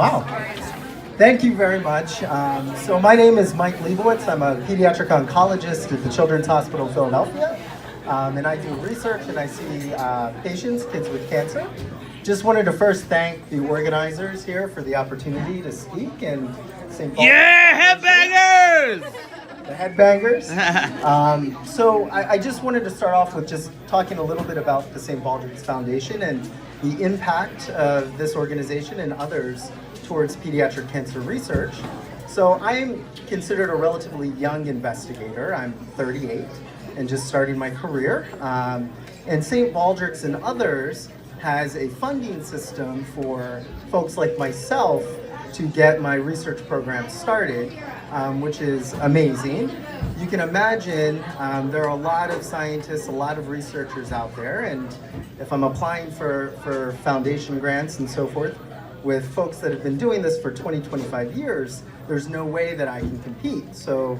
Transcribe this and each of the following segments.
Wow. Thank you very much. So my name is Mike Leibowitz. I'm a pediatric oncologist at the Children's Hospital of Philadelphia. And I do research and I see patients, kids with cancer. Just wanted to first thank the organizers here for the opportunity to speak and St. Paul. Yeah, Headbangers! The Headbangers. So I just wanted to start off with just talking a little bit about the St. Baldricks Foundation and the impact of this organization and others towards pediatric cancer research. So I'm considered a relatively young investigator. I'm 38 and just starting my career. And St. Baldricks and others has a funding system for folks like myself to get my research program started, which is amazing. You can imagine there are a lot of scientists, a lot of researchers out there, and if I'm applying for foundation grants and so forth with folks that have been doing this for 20, 25 years, there's no way that I can compete. So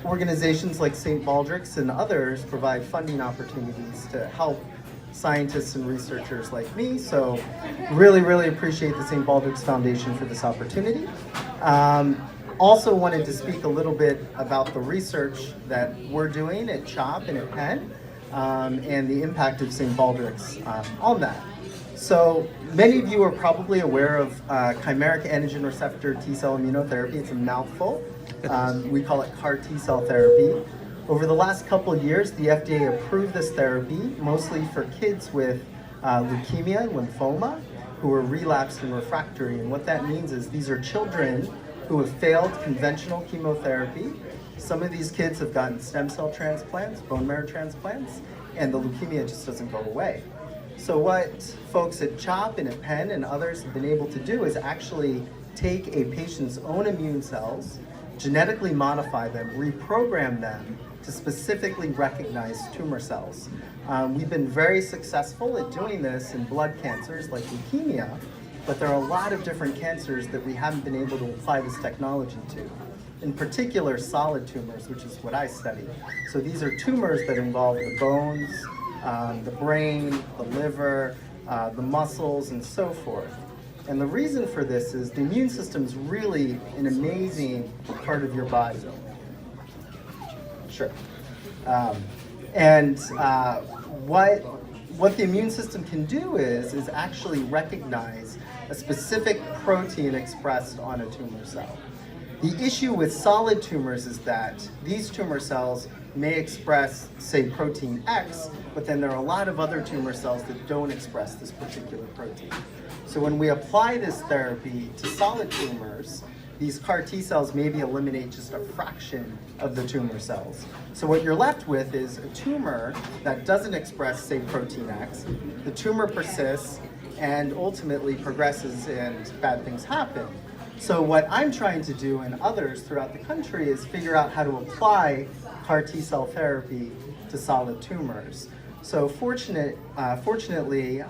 organizations like St. Baldricks and others provide funding opportunities to help scientists and researchers like me. So really, really appreciate the St. Baldricks Foundation for this opportunity. Also wanted to speak a little bit about the research that we're doing at CHOP and at Penn and the impact of St. Baldricks on that. So many of you are probably aware of chimeric antigen receptor T-cell immunotherapy. It's a mouthful. We call it CAR T-cell therapy. Over the last couple of years, the FDA approved this therapy mostly for kids with leukemia and lymphoma who are relapsed and refractory. And what that means is these are children who have failed conventional chemotherapy. Some of these kids have gotten stem cell transplants, bone marrow transplants, and the leukemia just doesn't go away. So what folks at CHOP and at Penn and others have been able to do is actually take a patient's own immune cells, genetically modify them, reprogram them to specifically recognize tumor cells. We've been very successful at doing this in blood cancers like leukemia, but there are a lot of different cancers that we haven't been able to apply this technology to. In particular, solid tumors, which is what I study. So these are tumors that involve the bones, the brain, the liver, the muscles, and so forth. And the reason for this is the immune system is really an amazing part of your body. Sure. What the immune system can do is actually recognize a specific protein expressed on a tumor cell. The issue with solid tumors is that these tumor cells may express, say, protein X, but then there are a lot of other tumor cells that don't express this particular protein. So when we apply this therapy to solid tumors, these CAR T cells maybe eliminate just a fraction of the tumor cells. So what you're left with is a tumor that doesn't express, say, protein X. The tumor persists and ultimately progresses and bad things happen. So what I'm trying to do and others throughout the country is figure out how to apply CAR T cell therapy to solid tumors. So fortunately,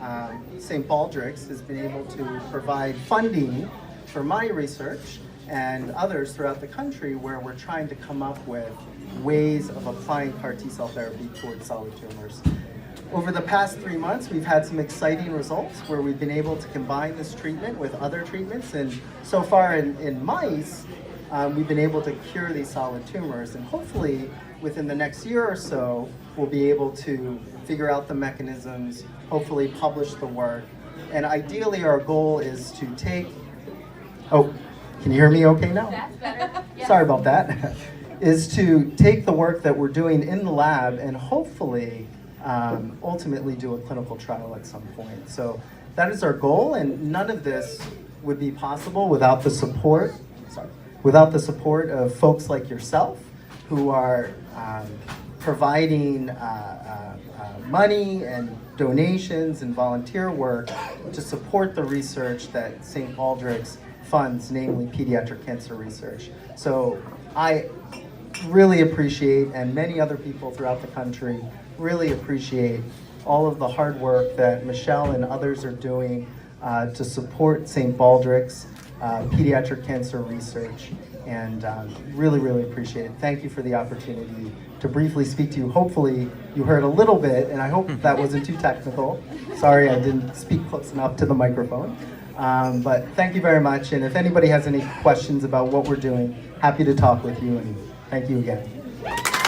St. Baldricks has been able to provide funding for my research and others throughout the country where we're trying to come up with ways of applying CAR T cell therapy towards solid tumors. Over the past 3 months, we've had some exciting results where we've been able to combine this treatment with other treatments, and so far in mice, we've been able to cure these solid tumors, and hopefully within the next year or so, we'll be able to figure out the mechanisms, hopefully publish the work, and ideally our goal is to take, oh, can you hear me okay now? That's better. Yes. Sorry about that. Is to take the work that we're doing in the lab and hopefully ultimately do a clinical trial at some point. So that is our goal, and none of this would be possible without the support, of folks like yourself who are providing money and donations and volunteer work to support the research that St. Baldricks funds, namely pediatric cancer research. So I really appreciate, and many other people throughout the country really appreciate all of the hard work that Michelle and others are doing to support St. Baldricks pediatric cancer research, and really, really appreciate it. Thank you for the opportunity to briefly speak to you. Hopefully you heard a little bit, and I hope that wasn't too technical. Sorry I didn't speak close enough to the microphone. But thank you very much, and if anybody has any questions about what we're doing, happy to talk with you, and thank you again.